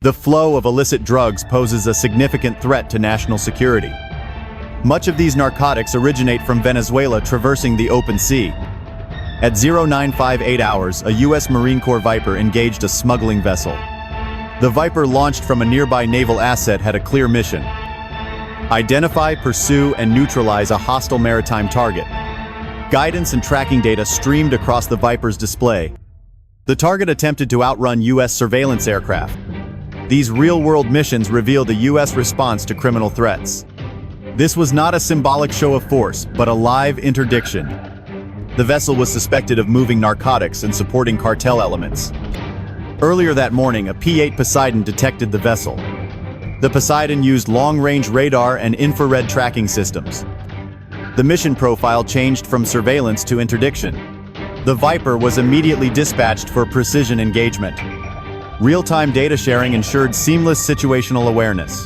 The flow of illicit drugs poses a significant threat to national security. Much of these narcotics originate from Venezuela, traversing the open sea. At 0958 hours, a U.S. Marine Corps Viper engaged a smuggling vessel. The Viper, launched from a nearby naval asset, had a clear mission: identify, pursue, and neutralize a hostile maritime target. Guidance and tracking data streamed across the Viper's display. The target attempted to outrun U.S. surveillance aircraft. These real-world missions reveal the U.S. response to criminal threats. This was not a symbolic show of force, but a live interdiction. The vessel was suspected of moving narcotics and supporting cartel elements. Earlier that morning, a P-8 Poseidon detected the vessel. The Poseidon used long-range radar and infrared tracking systems. The mission profile changed from surveillance to interdiction. The Viper was immediately dispatched for precision engagement. Real-time data sharing ensured seamless situational awareness.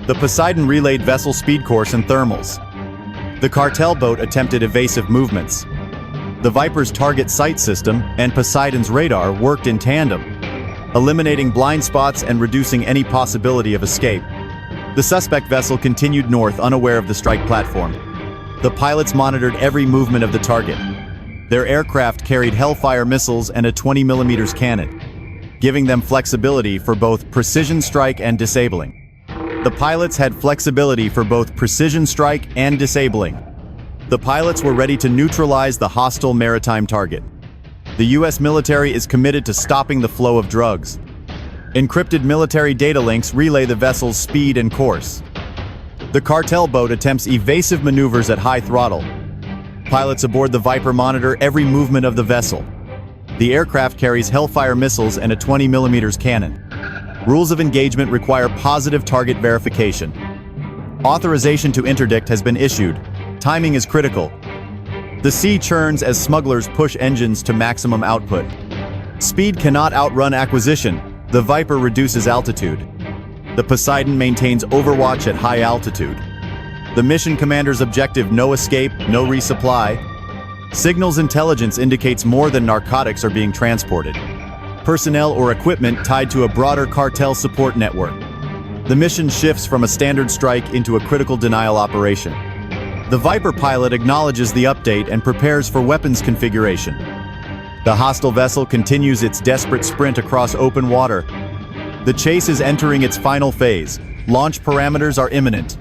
The Poseidon relayed vessel speed course and thermals. The Cartel boat attempted evasive movements. The Viper's target sight system and Poseidon's radar worked in tandem, eliminating blind spots and reducing any possibility of escape. The suspect vessel continued north, unaware of the strike platform. The pilots monitored every movement of the target. Their aircraft carried Hellfire missiles and a 20mm cannon, giving them flexibility for both precision strike and disabling. The pilots had flexibility for both precision strike and disabling. The pilots were ready to neutralize the hostile maritime target. The U.S. military is committed to stopping the flow of drugs. Encrypted military data links relay the vessel's speed and course. The Cartel boat attempts evasive maneuvers at high throttle. Pilots aboard the Viper monitor every movement of the vessel. The aircraft carries Hellfire missiles and a 20mm cannon. Rules of engagement require positive target verification. Authorization to interdict has been issued. Timing is critical. The sea churns as smugglers push engines to maximum output. Speed cannot outrun acquisition. The Viper reduces altitude. The Poseidon maintains overwatch at high altitude. The mission commander's objective: no escape, no resupply. Signals intelligence indicates more than narcotics are being transported. Personnel or equipment tied to a broader cartel support network. The mission shifts from a standard strike into a critical denial operation. The Viper pilot acknowledges the update and prepares for weapons configuration. The hostile vessel continues its desperate sprint across open water. The chase is entering its final phase. Launch parameters are imminent.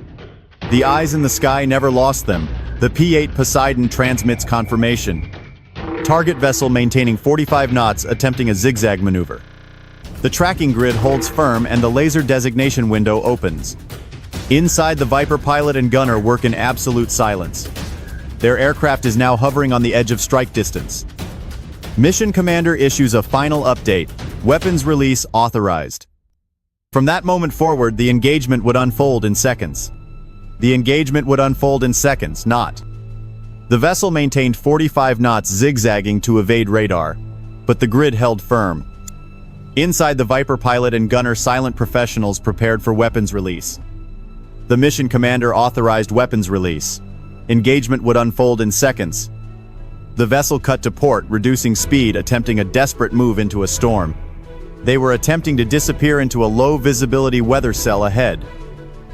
The eyes in the sky never lost them. The P-8 Poseidon transmits confirmation. Target vessel maintaining 45 knots, attempting a zigzag maneuver. The tracking grid holds firm and the laser designation window opens. Inside, the Viper pilot and gunner work in absolute silence. Their aircraft is now hovering on the edge of strike distance. Mission commander issues a final update: weapons release authorized. From that moment forward, the engagement would unfold in seconds. Not. The vessel maintained 45 knots, zigzagging to evade radar, but the grid held firm. Inside, the Viper pilot and gunner, silent professionals, prepared for weapons release. The mission commander authorized weapons release. Engagement would unfold in seconds. The vessel cut to port, reducing speed, attempting a desperate move into a storm. They were attempting to disappear into a low-visibility weather cell ahead.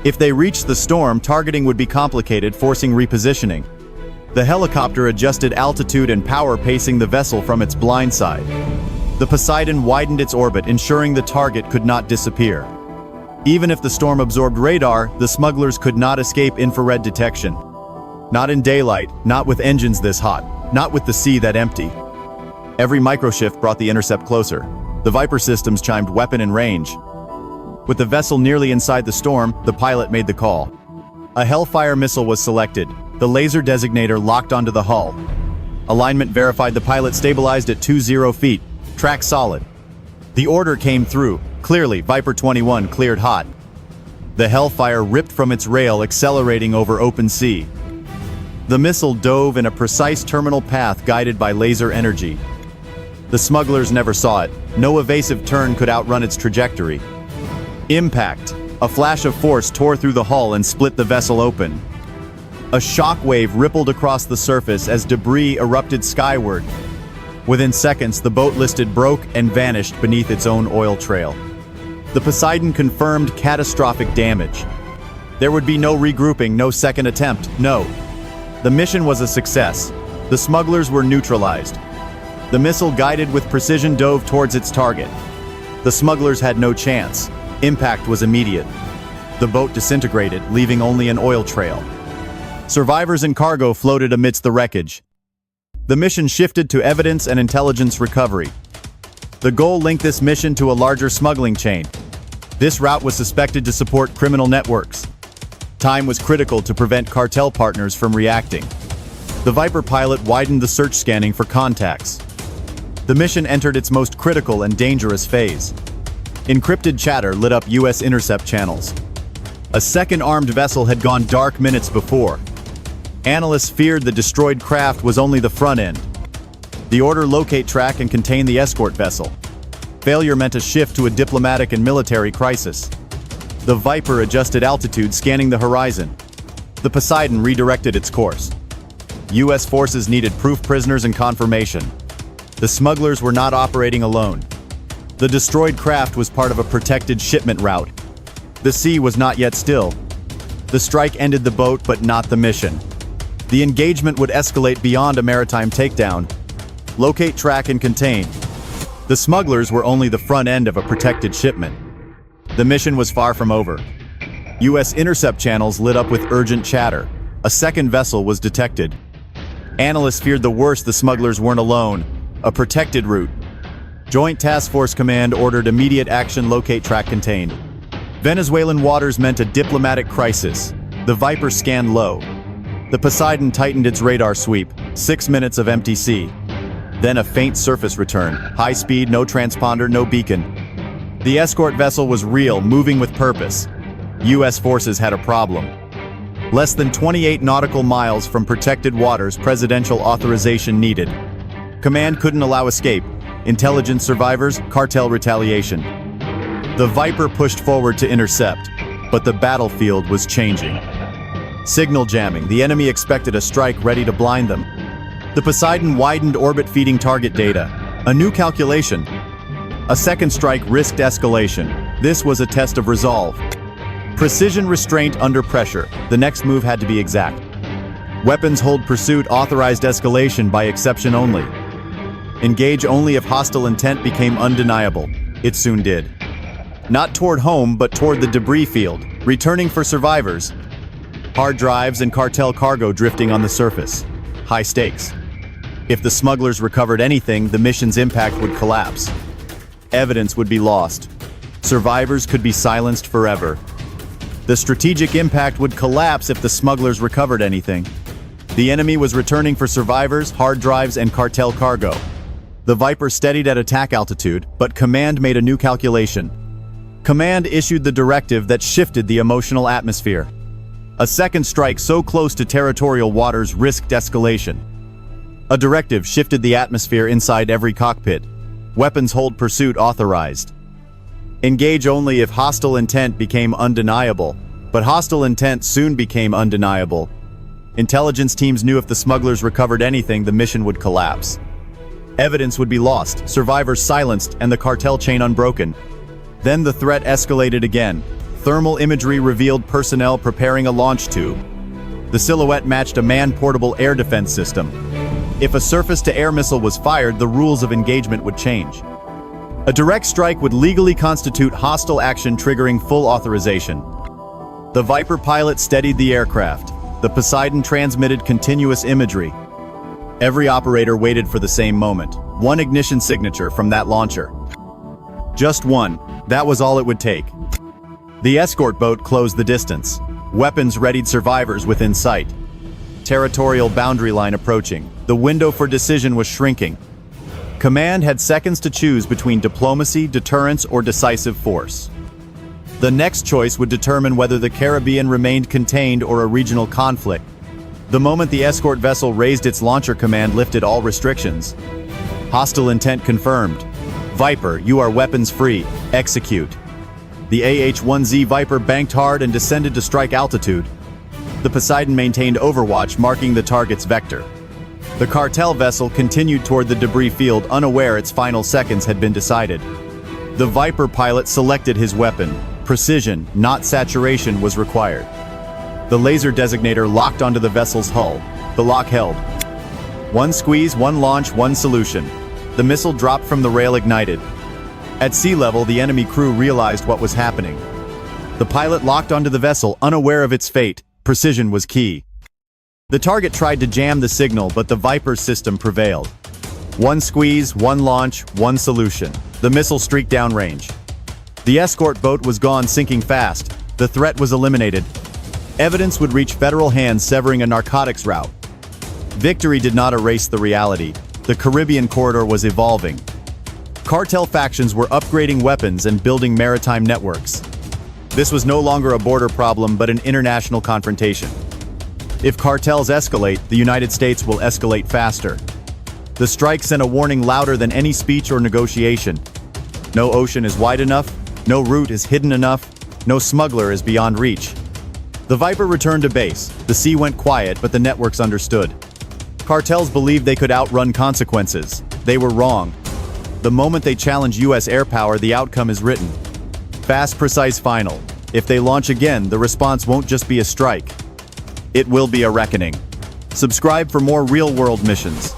If they reached the storm, targeting would be complicated, forcing repositioning. The helicopter adjusted altitude and power, pacing the vessel from its blind side. The Poseidon widened its orbit, ensuring the target could not disappear. Even if the storm absorbed radar, the smugglers could not escape infrared detection. Not in daylight, not with engines this hot, not with the sea that empty. Every microshift brought the Intercept closer. The Viper systems chimed weapon and range. With the vessel nearly inside the storm, the pilot made the call. A Hellfire missile was selected. The laser designator locked onto the hull. Alignment verified. The pilot stabilized at 20 feet. Track solid. The order came through. Clearly, Viper 21 cleared hot. The Hellfire ripped from its rail, accelerating over open sea. The missile dove in a precise terminal path guided by laser energy. The smugglers never saw it. No evasive turn could outrun its trajectory. Impact. A flash of force tore through the hull and split the vessel open. A shockwave rippled across the surface as debris erupted skyward. Within seconds, the boat listed broke and vanished beneath its own oil trail. The Poseidon confirmed catastrophic damage. There would be no regrouping, no second attempt, no. The mission was a success. The smugglers were neutralized. The missile, guided with precision, dove towards its target. The smugglers had no chance. Impact was immediate. The boat disintegrated, leaving only an oil trail. Survivors and cargo floated amidst the wreckage. The mission shifted to evidence and intelligence recovery. The goal linked this mission to a larger smuggling chain. This route was suspected to support criminal networks. Time was critical to prevent cartel partners from reacting. The Viper pilot widened the search scanning for contacts. The mission entered its most critical and dangerous phase. Encrypted chatter lit up U.S. Intercept channels. A second armed vessel had gone dark minutes before. Analysts feared the destroyed craft was only the front end. The order: locate, track, and contain the escort vessel. Failure meant a shift to a diplomatic and military crisis. The Viper adjusted altitude, scanning the horizon. The Poseidon redirected its course. U.S. forces needed proof, prisoners, and confirmation. The smugglers were not operating alone. The destroyed craft was part of a protected shipment route. The sea was not yet still. The strike ended the boat, but not the mission. The engagement would escalate beyond a maritime takedown. Locate, track, and contain. The smugglers were only the front end of a protected shipment. The mission was far from over. U.S. Intercept channels lit up with urgent chatter. A second vessel was detected. Analysts feared the worst: the smugglers weren't alone. A protected route. Joint Task Force Command ordered immediate action: locate, track, contain. Venezuelan waters meant a diplomatic crisis. The Viper scanned low. The Poseidon tightened its radar sweep. 6 minutes of empty sea. Then a faint surface return. High speed, no transponder, no beacon. The escort vessel was real, moving with purpose. U.S. forces had a problem. Less than 28 nautical miles from protected waters, presidential authorization needed. Command couldn't allow escape. Intelligence: survivors, cartel retaliation. The Viper pushed forward to intercept, but the battlefield was changing. Signal jamming: the enemy expected a strike ready to blind them. The Poseidon widened orbit, feeding target data. A new calculation. A second strike risked escalation. This was a test of resolve. Precision restraint under pressure. The next move had to be exact. Weapons hold pursuit, authorized escalation by exception only. Engage only if hostile intent became undeniable. It soon did. Not toward home, but toward the debris field, returning for survivors. Hard drives and cartel cargo drifting on the surface. High stakes. If the smugglers recovered anything, the mission's impact would collapse. Evidence would be lost. Survivors could be silenced forever. The strategic impact would collapse if the smugglers recovered anything. The enemy was returning for survivors, hard drives, and cartel cargo. The Viper steadied at attack altitude, but Command made a new calculation. Command issued the directive that shifted the emotional atmosphere. A second strike so close to territorial waters risked escalation. A directive shifted the atmosphere inside every cockpit. Weapons hold pursuit authorized. Engage only if hostile intent became undeniable, but hostile intent soon became undeniable. Intelligence teams knew if the smugglers recovered anything, the mission would collapse. Evidence would be lost, survivors silenced, and the cartel chain unbroken. Then the threat escalated again. Thermal imagery revealed personnel preparing a launch tube. The silhouette matched a man-portable air defense system. If a surface-to-air missile was fired, the rules of engagement would change. A direct strike would legally constitute hostile action, triggering full authorization. The Viper pilot steadied the aircraft. The Poseidon transmitted continuous imagery. Every operator waited for the same moment. One ignition signature from that launcher. Just one. That was all it would take. The escort boat closed the distance. Weapons readied, survivors within sight. Territorial boundary line approaching. The window for decision was shrinking. Command had seconds to choose between diplomacy, deterrence, or decisive force. The next choice would determine whether the Caribbean remained contained or a regional conflict. The moment the escort vessel raised its launcher, Command lifted all restrictions. Hostile intent confirmed. Viper, you are weapons free. Execute. The AH-1Z Viper banked hard and descended to strike altitude. The Poseidon maintained overwatch, marking the target's vector. The cartel vessel continued toward the debris field, unaware its final seconds had been decided. The Viper pilot selected his weapon. Precision, not saturation, was required. The laser designator locked onto the vessel's hull. The lock held. One squeeze, one launch, one solution. The missile dropped from the rail, ignited. At sea level, the enemy crew realized what was happening. The pilot locked onto the vessel, unaware of its fate. Precision was key. The target tried to jam the signal, but the Viper's system prevailed. One squeeze, one launch, one solution. The missile streaked downrange. The escort boat was gone, sinking fast. The threat was eliminated. Evidence would reach federal hands, severing a narcotics route. Victory did not erase the reality. The Caribbean corridor was evolving. Cartel factions were upgrading weapons and building maritime networks. This was no longer a border problem, but an international confrontation. If cartels escalate, the United States will escalate faster. The strike sent a warning louder than any speech or negotiation. No ocean is wide enough, no route is hidden enough, no smuggler is beyond reach. The Viper returned to base. The sea went quiet, but the networks understood. Cartels believed they could outrun consequences. They were wrong. The moment they challenge US air power, the outcome is written. Fast, precise, final. If they launch again, the response won't just be a strike. It will be a reckoning. Subscribe for more real-world missions.